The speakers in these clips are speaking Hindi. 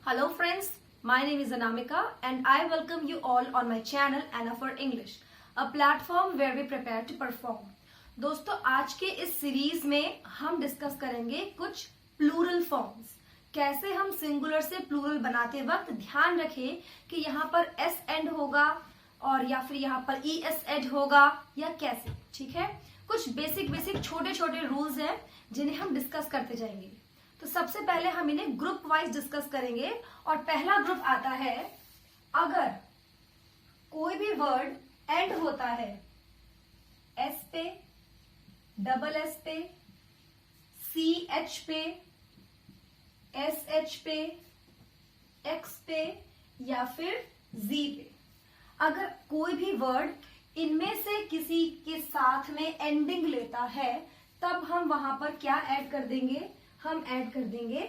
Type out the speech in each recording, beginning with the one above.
Hello friends, my name is Anamika and I welcome you all on my channel Anna for English, a platform where we prepare to perform. दोस्तों आज के इस सीरीज में हम डिस्कस करेंगे कुछ प्लूरल फॉर्म्स। कैसे हम सिंगुलर से प्लूरल बनाते वक्त ध्यान रखें कि यहाँ पर एस एंड होगा और या फिर यहाँ पर ई एस एड होगा या कैसे, ठीक है। कुछ बेसिक छोटे छोटे रूल्स हैं जिन्हें हम डिस्कस करते जाएंगे। तो सबसे पहले हम इन्हें ग्रुप वाइज डिस्कस करेंगे और पहला ग्रुप आता है अगर कोई भी वर्ड एंड होता है एस पे, डबल एस पे, सी एच पे, एस एच पे, एक्स पे या फिर जी पे। अगर कोई भी वर्ड इनमें से किसी के साथ में एंडिंग लेता है तब हम वहां पर क्या ऐड कर देंगे, हम ऐड कर देंगे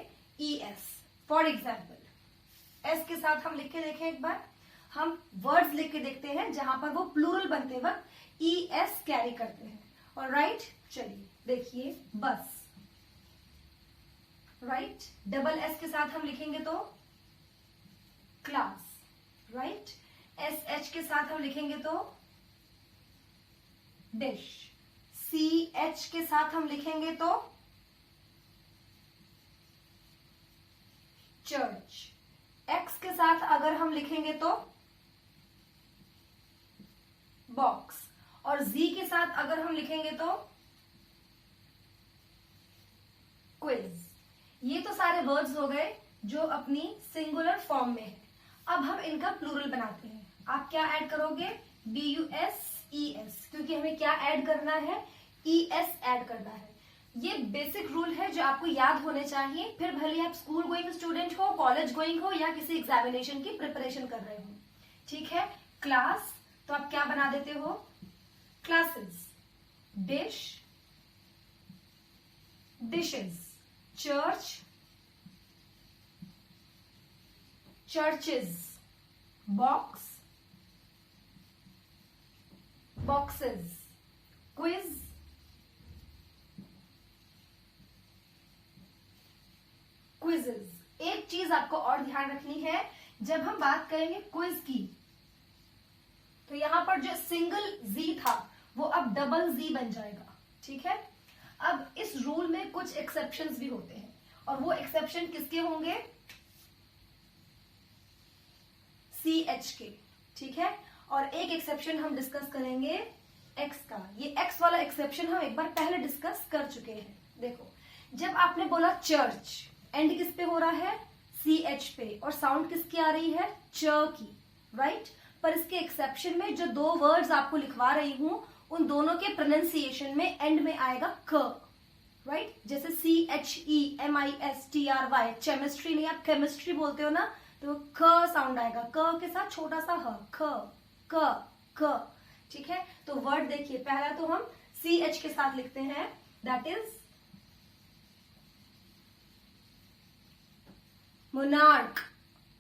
E S. For example S के साथ हम लिख के देखें, एक बार हम वर्ड्स लिख के देखते हैं जहां पर वो प्लूरल बनते वक्त ई एस कैरी करते हैं। और राइट, चलिए देखिए बस, राइट। डबल एस के साथ हम लिखेंगे तो क्लास, राइट। एस एच के साथ हम लिखेंगे तो डिश। सी एच के साथ हम लिखेंगे तो चर्च। एक्स के साथ अगर हम लिखेंगे तो बॉक्स और जी के साथ अगर हम लिखेंगे तो क्विज। ये तो सारे वर्ड्स हो गए जो अपनी सिंगुलर फॉर्म में है। अब हम इनका प्लूरल बनाते हैं। आप क्या ऐड करोगे, B U S E S, क्योंकि हमें क्या ऐड करना है, ई एस ऐड करना है। ये बेसिक रूल है जो आपको याद होने चाहिए, फिर भले आप स्कूल गोइंग स्टूडेंट हो, कॉलेज गोइंग हो या किसी एग्जामिनेशन की प्रिपरेशन कर रहे हो, ठीक है। क्लास तो आप क्या बना देते हो, classes. Dish, dishes. Church, churches. Box, boxes. Quiz, quizzes. एक चीज आपको और ध्यान रखनी है, जब हम बात करेंगे क्विज की तो यहां पर जो सिंगल जी था वो अब डबल जी बन जाएगा, ठीक है। अब इस रूल में कुछ एक्सेप्शंस भी होते हैं और वो एक्सेप्शन किसके होंगे, सी एच के, ठीक है। और एक एक्सेप्शन हम डिस्कस करेंगे एक्स का। ये एक्स वाला एक्सेप्शन हम एक बार पहले डिस्कस कर चुके हैं। देखो, जब आपने बोला चर्च, एंड किस पे हो रहा है, सी एच पे, और साउंड किसकी आ रही है, च की, राइट। पर इसके एक्सेप्शन में जो दो वर्ड्स आपको लिखवा रही हूं उन दोनों के प्रोनाउंसिएशन में एंड में आएगा क, राइट। जैसे C H E M I S T R Y, chemistry नहीं, आप केमिस्ट्री बोलते हो ना, तो क साउंड आएगा, क के साथ छोटा सा ह, ख, क, ठीक है। तो वर्ड देखिए, पहला तो हम सी एच के साथ लिखते हैं, दैट इज मोनार्क,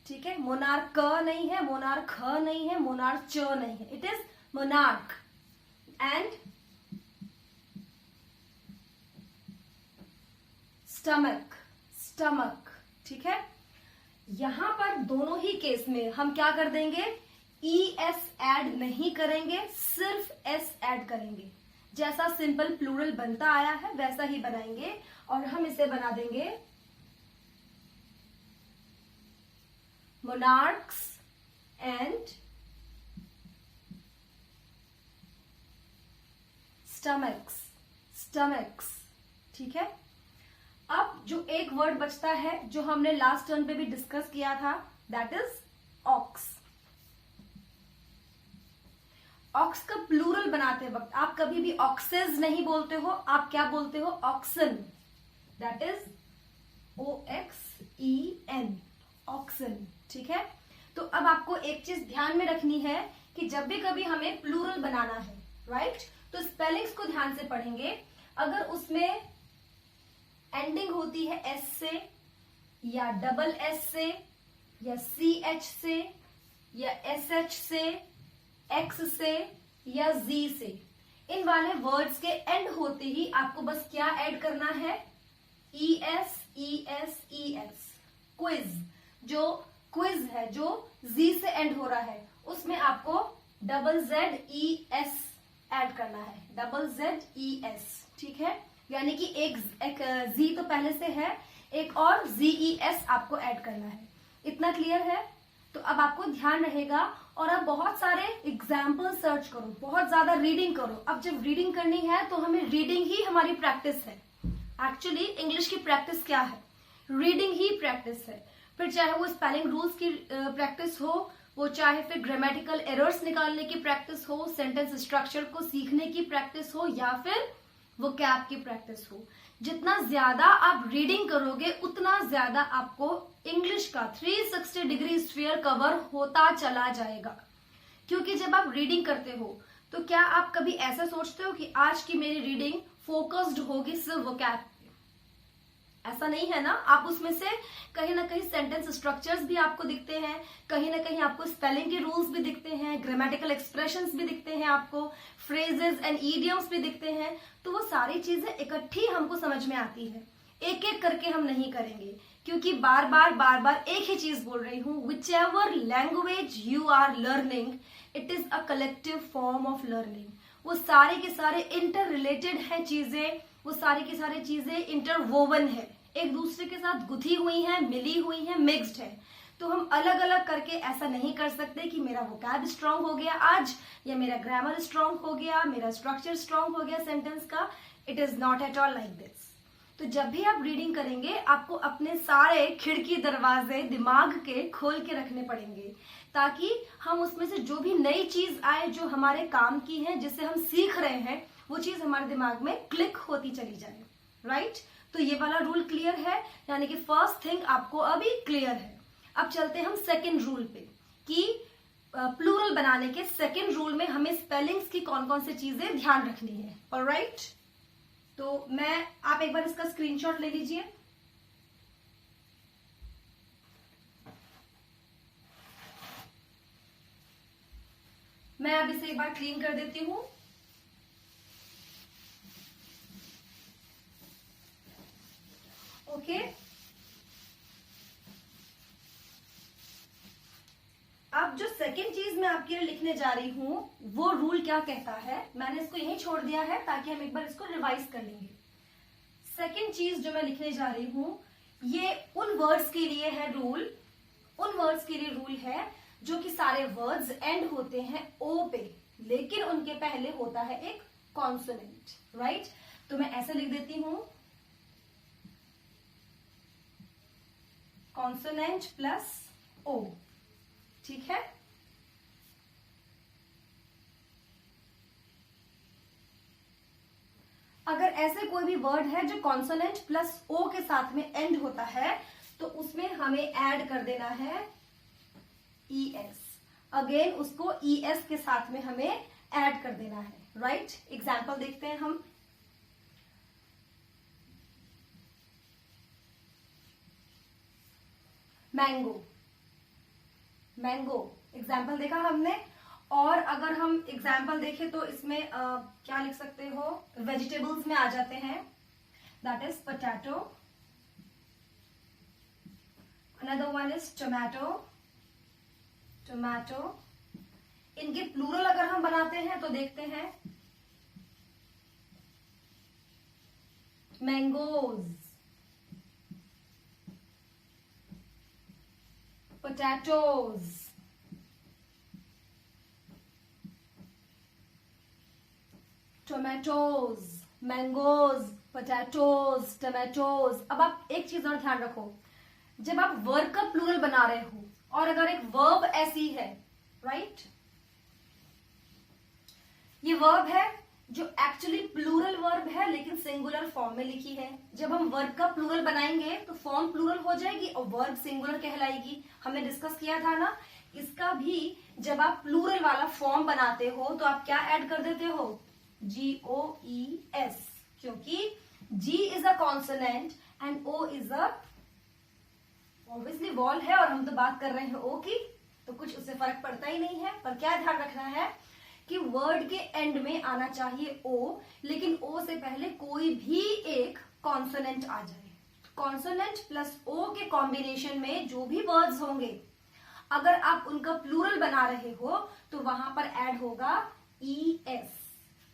ठीक है। मोनार्क क नहीं है, मोनार्क ख नहीं है, मोनार्क च नहीं है, it is monarch. And stomach, stomach, ठीक है। यहां पर दोनों ही केस में हम क्या कर देंगे, ई एस ऐड नहीं करेंगे, सिर्फ एस ऐड करेंगे। जैसा सिंपल प्लूरल बनता आया है वैसा ही बनाएंगे और हम इसे बना देंगे monarchs and stomachs, stomachs, ठीक है। अब जो एक वर्ड बचता है जो हमने लास्ट टर्न पे भी डिस्कस किया था, दैट इज ऑक्स। ऑक्स का प्लूरल बनाते वक्त आप कभी भी ऑक्सेस नहीं बोलते हो, आप क्या बोलते हो, oxen, that is O X E N, oxen, ठीक है। तो अब आपको एक चीज ध्यान में रखनी है कि जब भी कभी हमें प्लूरल बनाना है, राइट, तो स्पेलिंग्स को ध्यान से पढ़ेंगे। अगर उसमें एंडिंग होती है एस से या डबल एस से या सी एच से या एस एच से, एक्स से या जी से, इन वाले वर्ड्स के एंड होते ही आपको बस क्या ऐड करना है, E S E S E S, quiz. जो क्विज है जो जी से एंड हो रहा है उसमें आपको ZZES ऐड करना है, ZZES, ठीक है। यानी कि एक जी तो पहले से है, एक और ZES आपको ऐड करना है। इतना क्लियर है? तो अब आपको ध्यान रहेगा और आप बहुत सारे एग्जाम्पल सर्च करो, बहुत ज्यादा रीडिंग करो। अब जब रीडिंग करनी है तो हमें रीडिंग ही हमारी प्रैक्टिस है। एक्चुअली इंग्लिश की प्रैक्टिस क्या है? रीडिंग ही प्रैक्टिस है। फिर चाहे वो स्पेलिंग रूल्स की प्रैक्टिस हो, वो चाहे फिर ग्रामेटिकल एरर्स निकालने की प्रैक्टिस हो, सेंटेंस स्ट्रक्चर को सीखने की प्रैक्टिस हो, या फिर वोकैब की प्रैक्टिस हो। जितना ज्यादा आप रीडिंग करोगे उतना ज्यादा आपको इंग्लिश का 360 डिग्री स्फीयर कवर होता चला जाएगा। क्योंकि जब आप रीडिंग करते हो तो क्या आप कभी ऐसा सोचते हो कि आज की मेरी रीडिंग फोकस्ड होगी सिर्फ वोकैब? ऐसा नहीं है ना। आप उसमें से कहीं ना कहीं सेंटेंस स्ट्रक्चर्स भी आपको दिखते हैं, कहीं ना कहीं आपको स्पेलिंग के रूल्स भी दिखते हैं, ग्रामेटिकल एक्सप्रेशंस भी दिखते हैं, आपको फ्रेजेस एंड ईडियम्स भी दिखते हैं। तो वो सारी चीजें इकट्ठी हमको समझ में आती है। एक एक करके हम नहीं करेंगे, क्योंकि बार बार एक ही चीज बोल रही हूँ। Whichever language you are learning, it is a collective form of learning. वो सारे के सारे इंटर रिलेटेड हैं चीजें, वो सारी की सारी चीजें इंटरवोवन है, एक दूसरे के साथ गुथी हुई हैं, मिली हुई हैं, मिक्स्ड है। तो हम अलग अलग करके ऐसा नहीं कर सकते कि मेरा वोकैब स्ट्रांग हो गया आज, या मेरा ग्रामर स्ट्रांग हो गया, मेरा स्ट्रक्चर स्ट्रांग हो गया सेंटेंस का। It is not at all like this. तो जब भी आप रीडिंग करेंगे आपको अपने सारे खिड़की दरवाजे दिमाग के खोल के रखने पड़ेंगे, ताकि हम उसमें से जो भी नई चीज आए जो हमारे काम की है, जिससे हम सीख रहे हैं, वो चीज हमारे दिमाग में क्लिक होती चली जाए। राइट? तो ये वाला रूल क्लियर है, यानी कि फर्स्ट थिंग आपको अभी क्लियर है। अब चलते हैं हम सेकंड रूल पे, कि प्लूरल बनाने के सेकंड रूल में हमें स्पेलिंग्स की कौन कौन सी चीजें ध्यान रखनी है। ऑलराइट? तो आप एक बार इसका स्क्रीनशॉट ले लीजिए। मैं अब इसे एक बार क्लीन कर देती हूं। ओके, अब जो सेकंड चीज मैं आपके लिए लिखने जा रही हूं वो रूल क्या कहता है, मैंने इसको यहीं छोड़ दिया है ताकि हम एक बार इसको रिवाइज कर लेंगे। सेकंड चीज जो मैं लिखने जा रही हूं ये उन वर्ड्स के लिए है रूल, उन वर्ड्स के लिए रूल है जो कि सारे वर्ड्स एंड होते हैं ओ पे, लेकिन उनके पहले होता है एक कॉन्सोनेंट। राइट? तो मैं ऐसे लिख देती हूं, कॉन्सोनेंट प्लस ओ। ठीक है? अगर ऐसे कोई भी वर्ड है जो कॉन्सोनेंट प्लस ओ के साथ में एंड होता है तो उसमें हमें ऐड कर देना है ES। अगेन उसको ES के साथ में हमें ऐड कर देना है। राइट? एग्जाम्पल देखते हैं हम। मैंगो, मैंगो एग्जाम्पल देखा हमने। और अगर हम एग्जाम्पल देखें तो इसमें क्या लिख सकते हो, वेजिटेबल्स में आ जाते हैं, that is potato, another one is tomato, tomato. इनके प्लूरल अगर हम बनाते हैं तो देखते हैं mangoes, potatoes, tomatoes, mangoes, potatoes, tomatoes. अब आप एक चीज और ध्यान रखो, जब आप वर्ब का प्लूरल बना रहे हो और अगर एक वर्ब ऐसी है, राइट, ये वर्ब है जो एक्चुअली प्लूरल वर्ब है लेकिन सिंगुलर फॉर्म में लिखी है। जब हम वर्ब का प्लूरल बनाएंगे तो फॉर्म प्लूरल हो जाएगी और वर्ब सिंगुलर कहलाएगी। हमने डिस्कस किया था ना। इसका भी जब आप प्लूरल वाला फॉर्म बनाते हो तो आप क्या ऐड कर देते हो, GOES, क्योंकि G is a consonant and O is a obviously wall है और हम तो बात कर रहे हैं O की, तो कुछ उससे फर्क पड़ता ही नहीं है। पर क्या ध्यान रखना है कि वर्ड के एंड में आना चाहिए O, लेकिन O से पहले कोई भी एक कॉन्सोनेंट आ जाए। कॉन्सोनेंट प्लस ओ के कॉम्बिनेशन में जो भी वर्ड्स होंगे, अगर आप उनका प्लूरल बना रहे हो तो वहां पर ऐड होगा ES।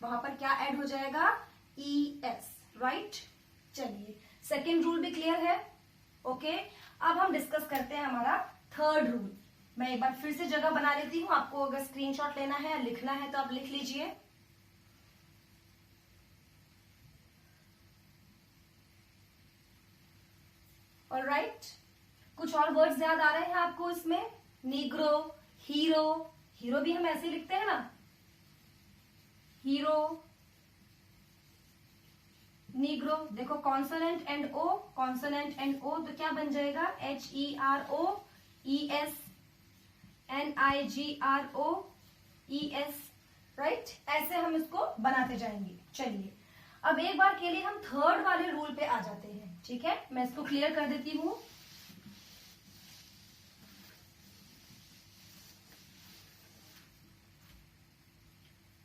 वहां पर क्या ऐड हो जाएगा? ES, right. चलिए, सेकेंड रूल भी क्लियर है। ओके, अब हम डिस्कस करते हैं हमारा थर्ड रूल। मैं एक बार फिर से जगह बना लेती हूं, आपको अगर स्क्रीनशॉट लेना है या लिखना है तो आप लिख लीजिए। ऑलराइट, कुछ और वर्ड्स याद आ रहे हैं आपको इसमें? नीग्रो, हीरो, हीरो भी हम ऐसे लिखते हैं ना, हीरो, नीग्रो। देखो consonant and O, consonant and O तो क्या बन जाएगा? HEROES, NIGROES, right. ऐसे हम इसको बनाते जाएंगे। चलिए, अब एक बार के लिए हम थर्ड वाले रूल पे आ जाते हैं। ठीक है, मैं इसको क्लियर कर देती हूं।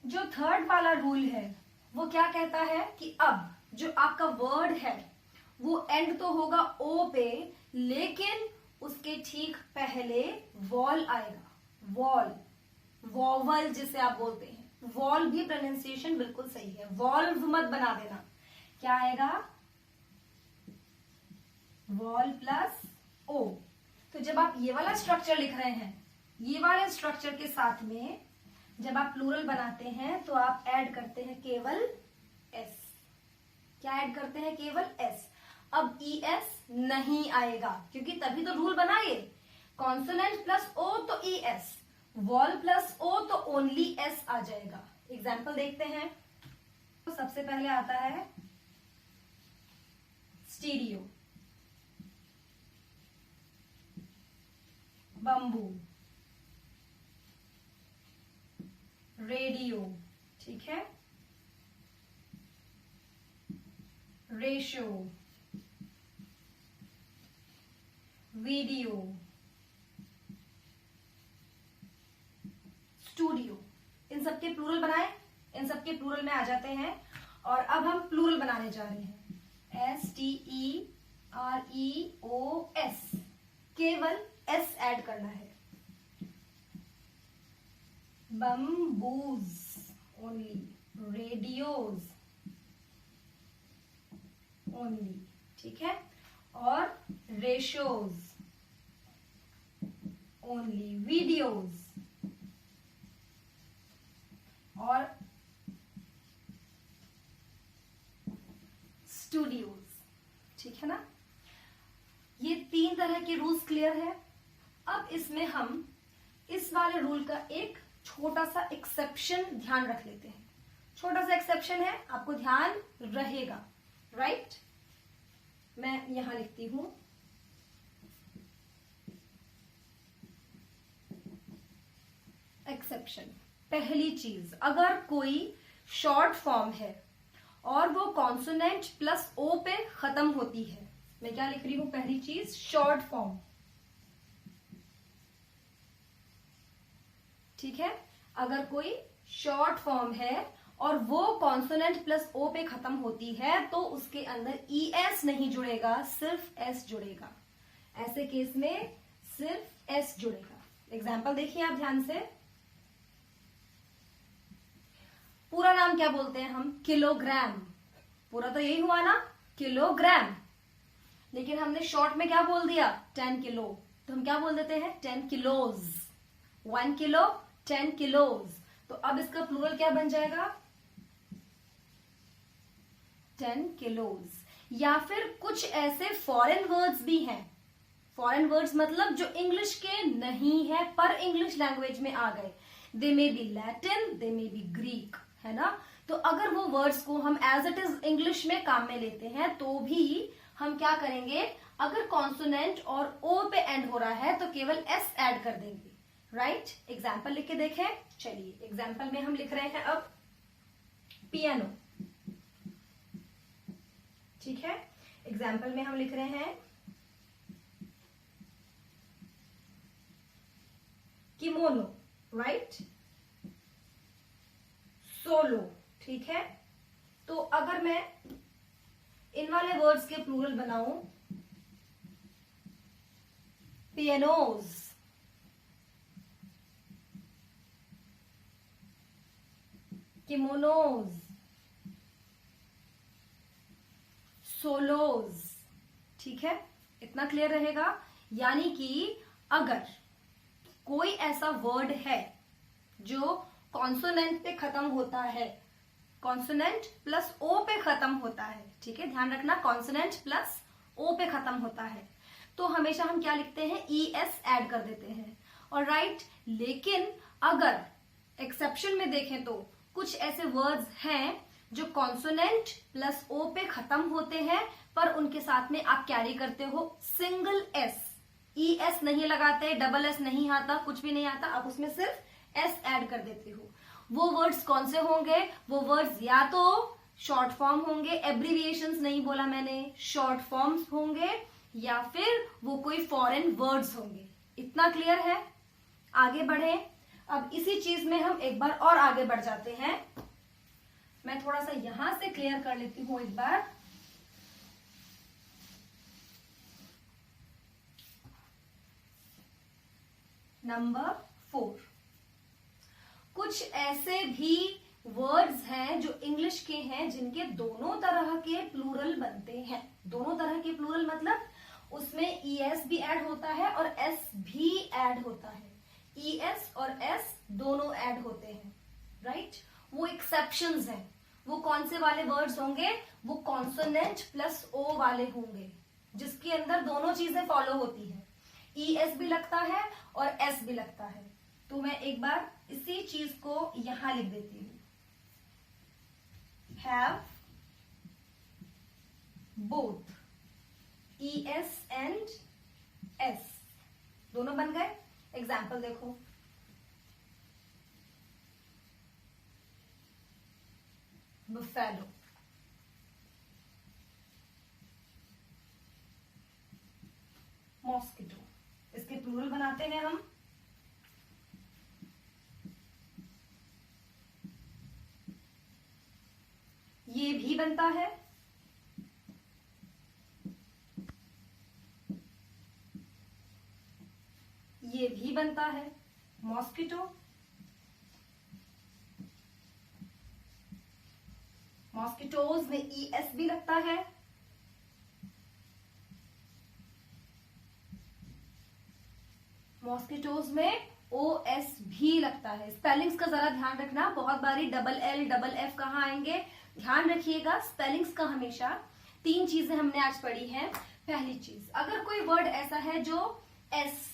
जो थर्ड वाला रूल है वो क्या कहता है कि अब जो आपका वर्ड है वो एंड तो होगा ओ पे, लेकिन उसके ठीक पहले वॉल आएगा। वॉल, वॉवल जिसे आप बोलते हैं। वॉल भी प्रोनाउंसिएशन बिल्कुल सही है, वॉल्व मत बना देना। क्या आएगा? Vowel plus O. तो जब आप ये वाला स्ट्रक्चर लिख रहे हैं, ये वाले स्ट्रक्चर के साथ में जब आप प्लूरल बनाते हैं तो आप ऐड करते हैं केवल एस। क्या ऐड करते हैं? केवल एस। अब ES नहीं आएगा, क्योंकि तभी तो रूल बनाए। कॉन्सोनेंट प्लस ओ तो ES, वॉल प्लस ओ तो ओनली एस आ जाएगा। एग्जाम्पल देखते हैं। तो सबसे पहले आता है स्टीरियो, बम्बू, रेडियो, ठीक है, रेशो, वीडियो, स्टूडियो। इन सबके प्लूरल बनाए, इन सबके प्लूरल में आ जाते हैं। और अब हम प्लूरल बनाने जा रहे हैं। STEREOS, केवल एस ऐड करना है। बम्बूज ओनली, रेडियोज ओनली, ठीक है, और रेशोज ओनली, वीडियोज और स्टूडियोज। ठीक है ना? ये 3 तरह के रूल्स क्लियर है। अब इसमें हम इस वाले रूल का एक छोटा सा एक्सेप्शन ध्यान रख लेते हैं। छोटा सा एक्सेप्शन है, आपको ध्यान रहेगा, राइट। मैं यहां लिखती हूं एक्सेप्शन। पहली चीज, अगर कोई शॉर्ट फॉर्म है और वो कॉन्सोनेंट प्लस ओ पे खत्म होती है, मैं क्या लिख रही हूं? पहली चीज शॉर्ट फॉर्म, ठीक है। अगर कोई शॉर्ट फॉर्म है और वो कॉन्सोनेंट प्लस ओ पे खत्म होती है तो उसके अंदर ES नहीं जुड़ेगा, सिर्फ S जुड़ेगा। ऐसे केस में सिर्फ S जुड़ेगा। एग्जाम्पल देखिए आप ध्यान से। पूरा नाम क्या बोलते हैं हम? किलोग्राम। पूरा तो यही हुआ ना, किलोग्राम। लेकिन हमने शॉर्ट में क्या बोल दिया? 10 किलो। तो हम क्या बोल देते हैं? 10 किलोज। 1 kilo 10 kilos. तो अब इसका प्लूरल क्या बन जाएगा? 10 किलोज। या फिर कुछ ऐसे फॉरेन वर्ड्स भी हैं, फॉरेन वर्ड्स मतलब जो इंग्लिश के नहीं है पर इंग्लिश लैंग्वेज में आ गए। They may be Latin, they may be Greek, है ना। तो अगर वो वर्ड्स को हम एज इट इज इंग्लिश में काम में लेते हैं तो भी हम क्या करेंगे? अगर कॉन्सोनेंट और ओ पे एंड हो रहा है तो केवल एस ऐड कर देंगे, राइट। एग्जाम्पल लिख के देखें। चलिए, एग्जाम्पल में हम लिख रहे हैं अब पियानो, ठीक है। एग्जाम्पल में हम लिख रहे हैं किमोनो, राइट। सोलो, ठीक है। तो अगर मैं इन वाले वर्ड्स के प्लूरल बनाऊं पियानोज, किमोनोज, सोलोज। ठीक है, इतना क्लियर रहेगा। यानी कि अगर कोई ऐसा वर्ड है जो कॉन्सोनेंट पे खत्म होता है, कॉन्सोनेंट प्लस ओ पे खत्म होता है, ठीक है, ध्यान रखना, कॉन्सोनेंट प्लस ओ पे खत्म होता है, तो हमेशा हम क्या लिखते हैं, ई एस ऐड कर देते हैं। और राइट, लेकिन अगर एक्सेप्शन में देखें तो कुछ ऐसे वर्ड्स हैं जो कॉन्सोनेंट प्लस ओ पे खत्म होते हैं, पर उनके साथ में आप कैरी करते हो सिंगल एस, ई एस नहीं लगाते, डबल एस नहीं आता, कुछ भी नहीं आता, आप उसमें सिर्फ एस ऐड कर देते हो। वो वर्ड्स कौन से होंगे, वो वर्ड्स या तो शॉर्ट फॉर्म होंगे, एब्रीविएशंस नहीं बोला मैंने, शॉर्ट फॉर्म्स होंगे, या फिर वो कोई फॉरेन वर्ड्स होंगे। इतना क्लियर है? आगे बढ़े। अब इसी चीज में हम एक बार और आगे बढ़ जाते हैं। मैं थोड़ा सा यहां से क्लियर कर लेती हूं एक बार। नंबर 4, कुछ ऐसे भी वर्ड्स हैं जो इंग्लिश के हैं जिनके दोनों तरह के प्लूरल बनते हैं। दोनों तरह के प्लूरल मतलब उसमें ई एस भी ऐड होता है और एस भी ऐड होता है। ई एस और एस दोनों ऐड होते हैं, राइट। वो एक्सेप्शंस हैं। वो कौन से वाले वर्ड्स होंगे, वो कॉन्सोनेंट प्लस ओ वाले होंगे, जिसके अंदर दोनों चीजें फॉलो होती है, ई एस भी लगता है और एस भी लगता है। तो मैं एक बार इसी चीज को यहां लिख देती हूं, have both E S and S, दोनों बन गए। एग्जाम्पल देखो, बुफेलो, मॉस्किटो, इसके प्लूरल बनाते हैं हम, ये भी बनता है, ये भी बनता है, मॉस्किटो, मॉस्किटोज में ई एस भी लगता है, मॉस्किटोज में ओ एस भी लगता है। स्पेलिंग्स का जरा ध्यान रखना, बहुत बारी डबल एल डबल एफ कहाँ आएंगे, ध्यान रखिएगा स्पेलिंग्स का हमेशा। 3 चीजें हमने आज पढ़ी हैं। पहली चीज, अगर कोई वर्ड ऐसा है जो S,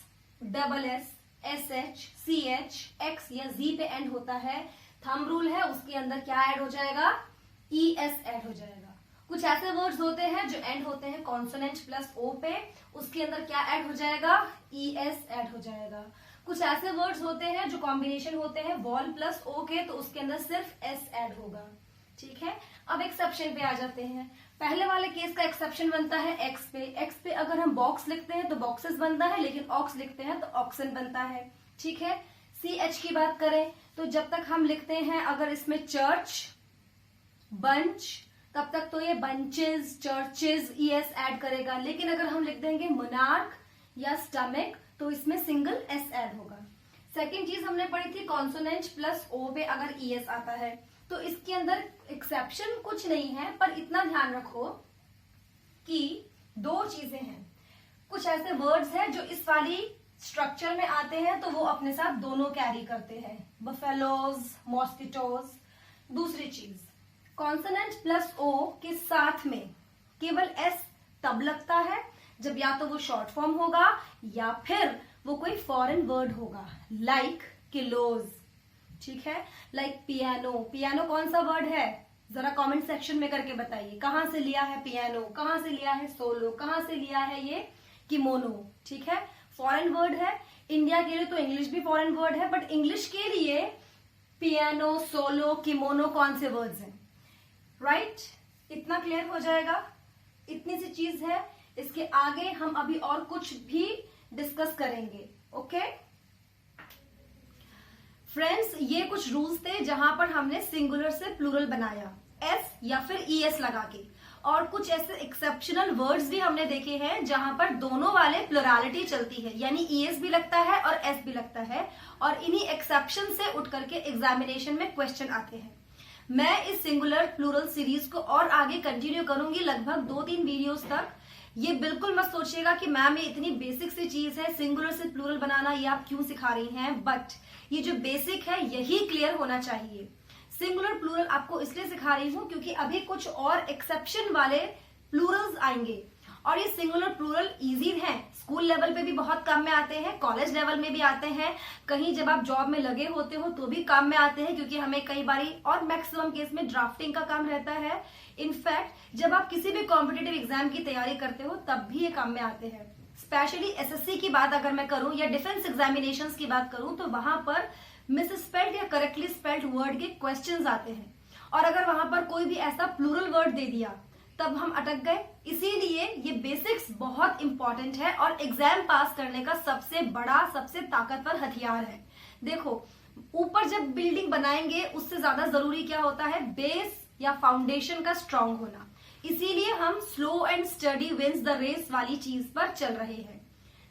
double S, S H, C H, X या जी पे एंड होता है, थंब रूल है, उसके अंदर क्या ऐड हो जाएगा, ई एस ऐड हो जाएगा। कुछ ऐसे वर्ड्स होते हैं जो एंड होते हैं कॉन्सोनेंट प्लस ओ पे, उसके अंदर क्या ऐड हो जाएगा, ई एस ऐड हो जाएगा। कुछ ऐसे वर्ड्स होते हैं जो कॉम्बिनेशन होते हैं वॉल प्लस ओ के, तो उसके अंदर सिर्फ एस ऐड होगा, ठीक है। अब एक्सेप्शन पे आ जाते हैं। पहले वाले केस का एक्सेप्शन बनता है एक्स पे। एक्स पे अगर हम बॉक्स लिखते हैं तो बॉक्सेस बनता है, लेकिन ऑक्स लिखते हैं तो ऑक्सन बनता है, ठीक है। सी एच की बात करें तो जब तक हम लिखते हैं अगर इसमें चर्च, बंच, तब तक तो ये bunches, churches, E S add करेगा। लेकिन अगर हम लिख देंगे मोनार्क या स्टमक तो इसमें सिंगल एस ऐड होगा। सेकेंड चीज हमने पढ़ी थी कॉन्सोनेंट प्लस ओ पे अगर ई एस आता है तो इसके अंदर एक्सेप्शन कुछ नहीं है, पर इतना ध्यान रखो कि 2 चीजें हैं। कुछ ऐसे वर्ड्स हैं जो इस वाली स्ट्रक्चर में आते हैं तो वो अपने साथ दोनों कैरी करते हैं, बफेलोज, मॉस्किटोज। दूसरी चीज, कॉन्सोनेंट प्लस ओ के साथ में केवल एस तब लगता है जब या तो वो शॉर्ट फॉर्म होगा या फिर वो कोई फॉरेन वर्ड होगा, लाइक किलोज, ठीक है, लाइक पियानो। पियानो कौन सा वर्ड है, जरा कमेंट सेक्शन में करके बताइए, कहां से लिया है पियानो, कहां से लिया है सोलो, कहां से लिया है ये किमोनो, ठीक है, फॉरेन वर्ड है। इंडिया के लिए तो इंग्लिश भी फॉरेन वर्ड है, बट इंग्लिश के लिए पियानो, सोलो, किमोनो कौन से वर्ड्स हैं, राइट। इतना क्लियर हो जाएगा, इतनी सी चीज है। इसके आगे हम अभी और कुछ भी डिस्कस करेंगे, ओके फ्रेंड्स। ये कुछ रूल्स थे जहां पर हमने सिंगुलर से प्लूरल बनाया, एस या फिर ई एस लगा के। और कुछ ऐसे एक्सेप्शनल वर्ड्स भी हमने देखे हैं जहां पर दोनों वाले प्लुरलिटी चलती है, यानी ईएस भी लगता है और एस भी लगता है, और इन्हीं एक्सेप्शन से उठ करके एग्जामिनेशन में क्वेश्चन आते हैं। मैं इस सिंगुलर प्लूरल सीरीज को और आगे कंटिन्यू करूंगी लगभग 2-3 वीडियोस तक। ये बिल्कुल मत सोचिएगा कि मैम ये इतनी बेसिक सी चीज है, सिंगुलर से प्लूरल बनाना, ये आप क्यों सिखा रही हैं, बट ये जो बेसिक है यही क्लियर होना चाहिए। सिंगुलर प्लूरल आपको इसलिए सिखा रही हूं क्योंकि अभी कुछ और एक्सेप्शन वाले प्लूरल्स आएंगे, और ये सिंगुलर प्लूरल इजी हैं, स्कूल लेवल पे भी बहुत काम में आते हैं, कॉलेज लेवल में भी आते हैं, कहीं जब आप जॉब में लगे होते हो तो भी काम में आते हैं, क्योंकि हमें कई बारी और मैक्सिमम केस में ड्राफ्टिंग का काम रहता है। इनफैक्ट जब आप किसी भी कॉम्पिटिटिव एग्जाम की तैयारी करते हो तब भी ये काम में आते हैं। स्पेशली एसएससी की बात अगर मैं करूं या डिफेंस एग्जामिनेशंस की बात करूं तो वहां पर मिसस्पेल्ड या करेक्टली स्पेल्ड वर्ड के क्वेश्चंस आते हैं, और अगर वहां पर कोई भी ऐसा प्लूरल वर्ड दे दिया तब हम अटक गए। इसीलिए ये बेसिक्स बहुत इंपॉर्टेंट है और एग्जाम पास करने का सबसे बड़ा, सबसे ताकतवर हथियार है। देखो, ऊपर जब बिल्डिंग बनाएंगे उससे ज्यादा जरूरी क्या होता है, बेस या फाउंडेशन का स्ट्रांग होना। इसीलिए हम slow and steady wins the race वाली चीज पर चल रहे हैं।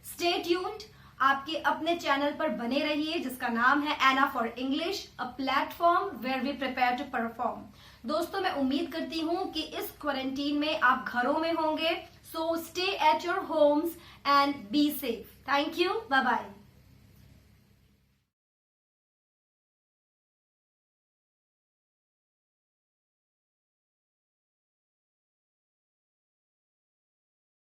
स्टे ट्यून्ड, आपके अपने चैनल पर बने रहिए जिसका नाम है Anna for English, a platform where we prepare to perform. दोस्तों, मैं उम्मीद करती हूं कि इस क्वारंटीन में आप घरों में होंगे, so stay at your homes and be safe. Thank you, bye bye.